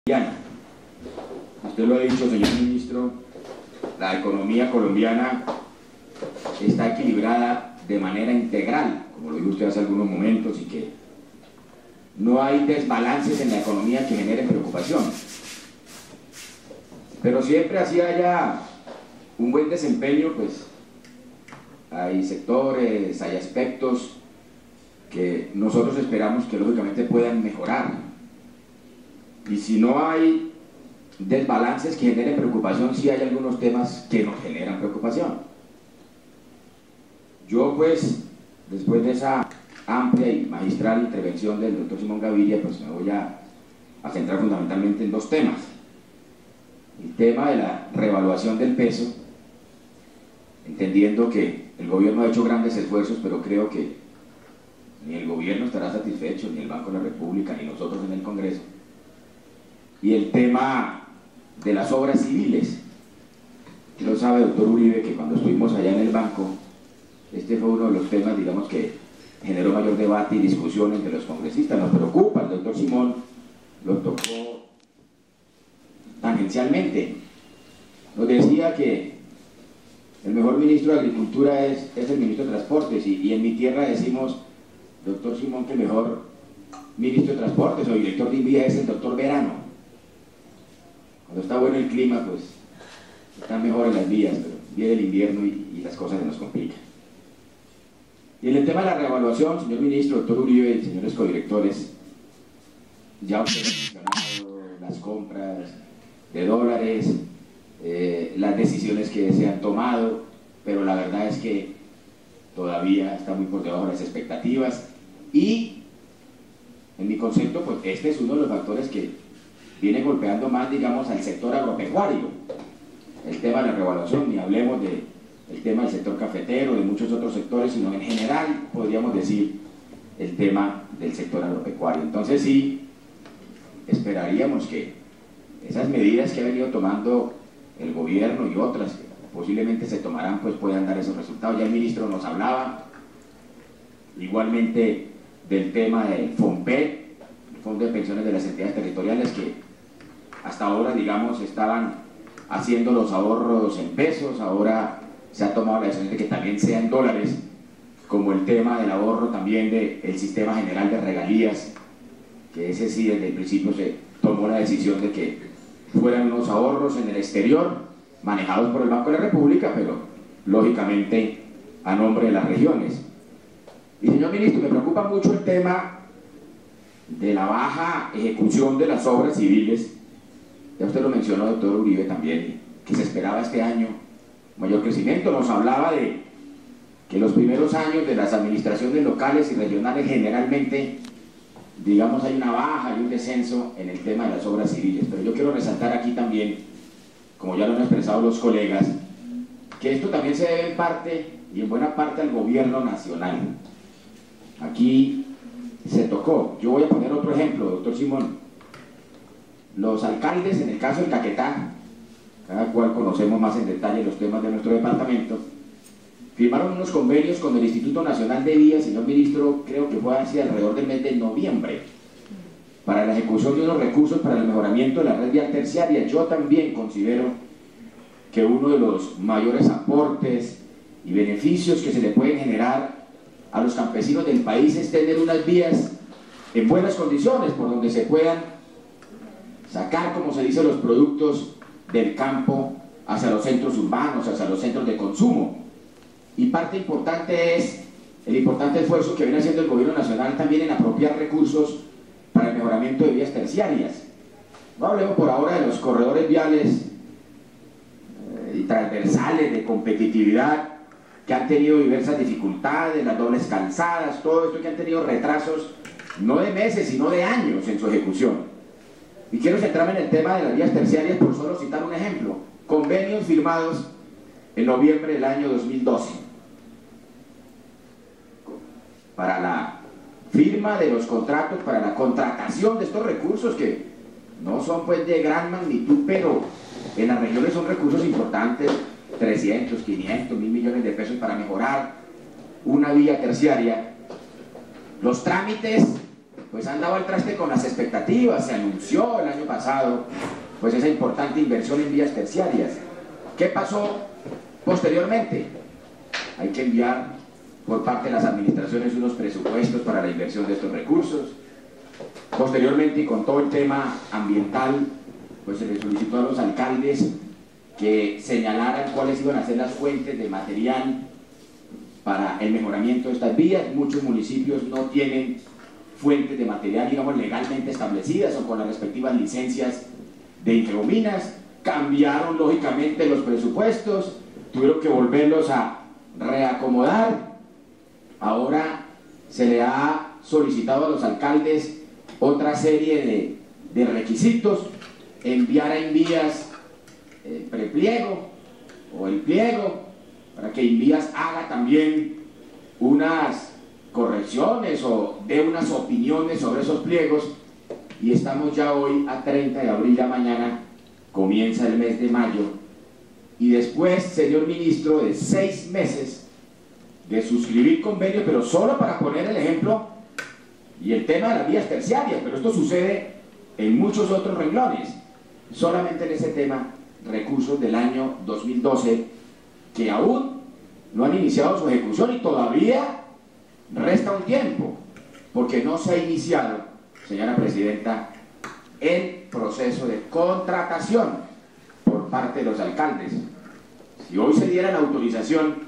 Usted lo ha dicho, señor ministro, la economía colombiana está equilibrada de manera integral, como lo dijo usted hace algunos momentos, y que no hay desbalances en la economía que generen preocupación. Pero siempre así haya un buen desempeño, pues hay sectores, hay aspectos que nosotros esperamos que lógicamente puedan mejorar. Y si no hay desbalances que generen preocupación, sí hay algunos temas que nos generan preocupación. Yo pues, después de esa amplia y magistral intervención del doctor Simón Gaviria, pues me voy a centrar fundamentalmente en dos temas. El tema de la revaluación del peso, entendiendo que el gobierno ha hecho grandes esfuerzos, pero creo que ni el gobierno estará satisfecho, ni el Banco de la República, ni nosotros en el Congreso. Y el tema de las obras civiles. Usted lo sabe, doctor Uribe, que cuando estuvimos allá en el banco, este fue uno de los temas, digamos, que generó mayor debate y discusión entre los congresistas. Nos preocupa, el doctor Simón lo tocó tangencialmente. Nos decía que el mejor ministro de Agricultura es el ministro de Transportes, y en mi tierra decimos, doctor Simón, que el mejor ministro de Transportes o director de INVIA es el doctor Verano. Cuando está bueno el clima, pues están mejores las vías, pero viene el invierno y las cosas se nos complican. Y en el tema de la revaluación, señor ministro, doctor Uribe y señores codirectores, ya ustedes han mencionado las compras de dólares, las decisiones que se han tomado, pero la verdad es que todavía está muy por debajo de las expectativas, y en mi concepto, pues este es uno de los factores que viene golpeando más, digamos, al sector agropecuario. El tema de la revaluación, ni hablemos del tema del sector cafetero, de muchos otros sectores, sino en general, podríamos decir, el tema del sector agropecuario. Entonces sí, esperaríamos que esas medidas que ha venido tomando el gobierno y otras que posiblemente se tomarán, pues puedan dar esos resultados. Ya el ministro nos hablaba igualmente del tema del FOMPET, el Fondo de Pensiones de las Entidades Territoriales, que hasta ahora, digamos, estaban haciendo los ahorros en pesos. Ahora se ha tomado la decisión de que también sea en dólares, como el tema del ahorro también del Sistema General de Regalías, que ese sí desde el principio se tomó la decisión de que fueran unos ahorros en el exterior, manejados por el Banco de la República, pero lógicamente a nombre de las regiones. Y señor ministro, me preocupa mucho el tema de la baja ejecución de las obras civiles. Ya usted lo mencionó, doctor Uribe, también, que se esperaba este año mayor crecimiento. Nos hablaba de que los primeros años de las administraciones locales y regionales generalmente, digamos, hay una baja y un descenso en el tema de las obras civiles. Pero yo quiero resaltar aquí también, como ya lo han expresado los colegas, que esto también se debe en parte y en buena parte al gobierno nacional. Aquí se tocó. Yo voy a poner otro ejemplo, doctor Simón. Los alcaldes, en el caso del Caquetá, cada cual conocemos más en detalle los temas de nuestro departamento, firmaron unos convenios con el Instituto Nacional de Vías, señor ministro, creo que fue hacia alrededor del mes de noviembre, para la ejecución de unos recursos para el mejoramiento de la red vial terciaria. Yo también considero que uno de los mayores aportes y beneficios que se le pueden generar a los campesinos del país es tener unas vías en buenas condiciones, por donde se puedan sacar, como se dice, los productos del campo hacia los centros urbanos, hacia los centros de consumo. Y parte importante es el importante esfuerzo que viene haciendo el gobierno nacional también en apropiar recursos para el mejoramiento de vías terciarias. No hablemos por ahora de los corredores viales y transversales de competitividad, que han tenido diversas dificultades, las dobles calzadas, todo esto que han tenido retrasos no de meses, sino de años en su ejecución. Y quiero centrarme en el tema de las vías terciarias por solo citar un ejemplo. Convenios firmados en noviembre del año 2012 para la firma de los contratos, para la contratación de estos recursos que no son pues de gran magnitud, pero en las regiones son recursos importantes, 300, 500, 1.000 millones de pesos para mejorar una vía terciaria. Los trámites pues han dado al traste con las expectativas. Se anunció el año pasado pues esa importante inversión en vías terciarias. ¿Qué pasó posteriormente? Hay que enviar por parte de las administraciones unos presupuestos para la inversión de estos recursos. Posteriormente, y con todo el tema ambiental, pues se le solicitó a los alcaldes que señalaran cuáles iban a ser las fuentes de material para el mejoramiento de estas vías. Muchos municipios no tienen fuentes de material, digamos, legalmente establecidas o con las respectivas licencias de Ingeominas. Cambiaron lógicamente los presupuestos, tuvieron que volverlos a reacomodar. Ahora se le ha solicitado a los alcaldes otra serie de requisitos: enviar a Invías prepliego o el pliego, para que Invías haga también unas correcciones o dé unas opiniones sobre esos pliegos. Y estamos ya hoy a 30 de abril, ya mañana comienza el mes de mayo, y después, señor ministro, de 6 meses de suscribir convenio, pero solo para poner el ejemplo y el tema de las vías terciarias, pero esto sucede en muchos otros renglones, solamente en ese tema, recursos del año 2012 que aún no han iniciado su ejecución, y todavía resta un tiempo, porque no se ha iniciado, señora presidenta, el proceso de contratación por parte de los alcaldes. Si hoy se diera la autorización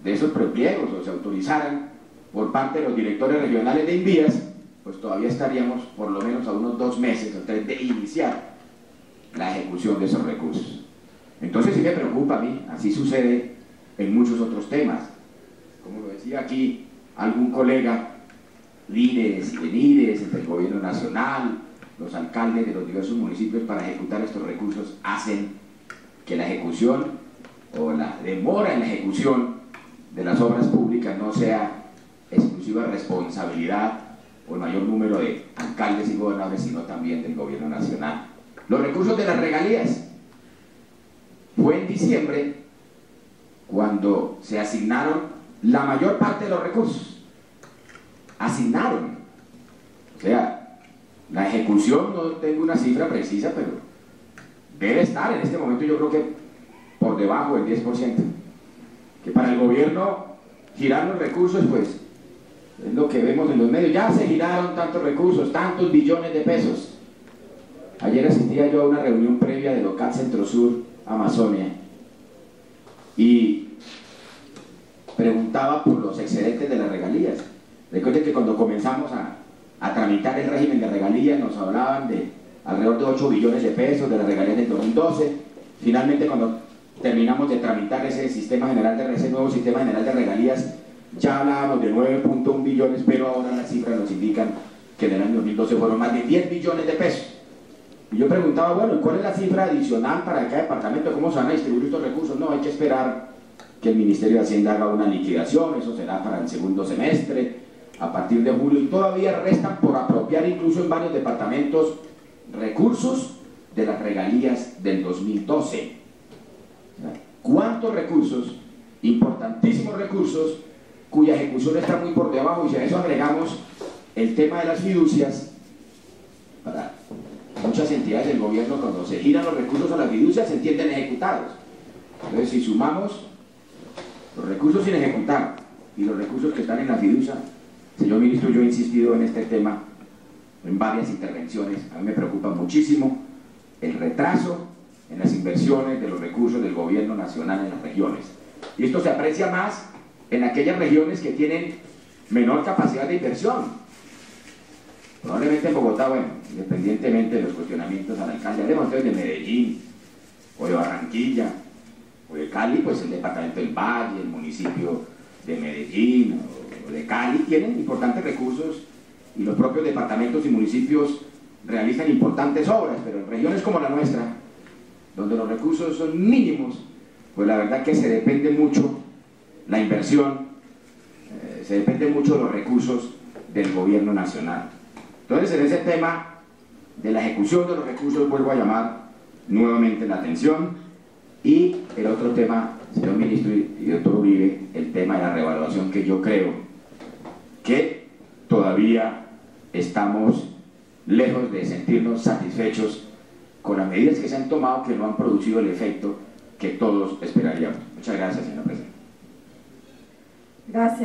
de esos prepliegos, o se autorizaran por parte de los directores regionales de Invías, pues todavía estaríamos por lo menos a unos 2 meses o 3 de iniciar la ejecución de esos recursos. Entonces sí me preocupa a mí. Así sucede en muchos otros temas. Como lo decía aquí algún colega, líderes y venires entre el gobierno nacional, los alcaldes de los diversos municipios, para ejecutar estos recursos, hacen que la ejecución o la demora en la ejecución de las obras públicas no sea exclusiva responsabilidad o el mayor número de alcaldes y gobernadores, sino también del gobierno nacional. Los recursos de las regalías. Fue en diciembre cuando se asignaron la mayor parte de los recursos. Asignaron. O sea, la ejecución, no tengo una cifra precisa, pero debe estar en este momento, yo creo que por debajo del 10%. Que para el gobierno girar los recursos, pues es lo que vemos en los medios. Ya se giraron tantos recursos, tantos billones de pesos. Ayer asistía yo a una reunión previa de Local Centro Sur, Amazonia, y preguntaba por los excedentes de las regalías. Recuerden que cuando comenzamos a tramitar el régimen de regalías nos hablaban de alrededor de 8 billones de pesos de las regalías del 2012. Finalmente, cuando terminamos de tramitar ese nuevo sistema general de regalías, ya hablábamos de 9.1 billones, pero ahora las cifras nos indican que en el año 2012 fueron más de 10 billones de pesos. Y yo preguntaba, bueno, ¿y cuál es la cifra adicional para cada departamento? ¿Cómo se van a distribuir estos recursos? No, hay que esperar que el Ministerio de Hacienda haga una liquidación, eso será para el segundo semestre, a partir de julio, y todavía restan por apropiar incluso en varios departamentos recursos de las regalías del 2012. ¿Cuántos recursos? Importantísimos recursos, cuya ejecución está muy por debajo, y si a eso agregamos el tema de las fiducias, para muchas entidades del gobierno, cuando se giran los recursos a las fiducias, se entienden ejecutados. Entonces, si sumamos los recursos sin ejecutar y los recursos que están en la fiducia, señor ministro, yo he insistido en este tema en varias intervenciones. A mí me preocupa muchísimo el retraso en las inversiones de los recursos del gobierno nacional en las regiones. Y esto se aprecia más en aquellas regiones que tienen menor capacidad de inversión. Probablemente en Bogotá, bueno, independientemente de los cuestionamientos al alcalde, hablemos entonces de Medellín, o de Barranquilla, o de Cali, pues el departamento del Valle, el municipio de Medellín, o de Cali, tienen importantes recursos, y los propios departamentos y municipios realizan importantes obras, pero en regiones como la nuestra, donde los recursos son mínimos, pues la verdad que se depende mucho la inversión, se depende mucho de los recursos del gobierno nacional. Entonces, en ese tema de la ejecución de los recursos, vuelvo a llamar nuevamente la atención. Y el otro tema, señor ministro y doctor Uribe, el tema de la revaluación, que yo creo que todavía estamos lejos de sentirnos satisfechos con las medidas que se han tomado, que no han producido el efecto que todos esperaríamos. Muchas gracias, señor presidente. Gracias.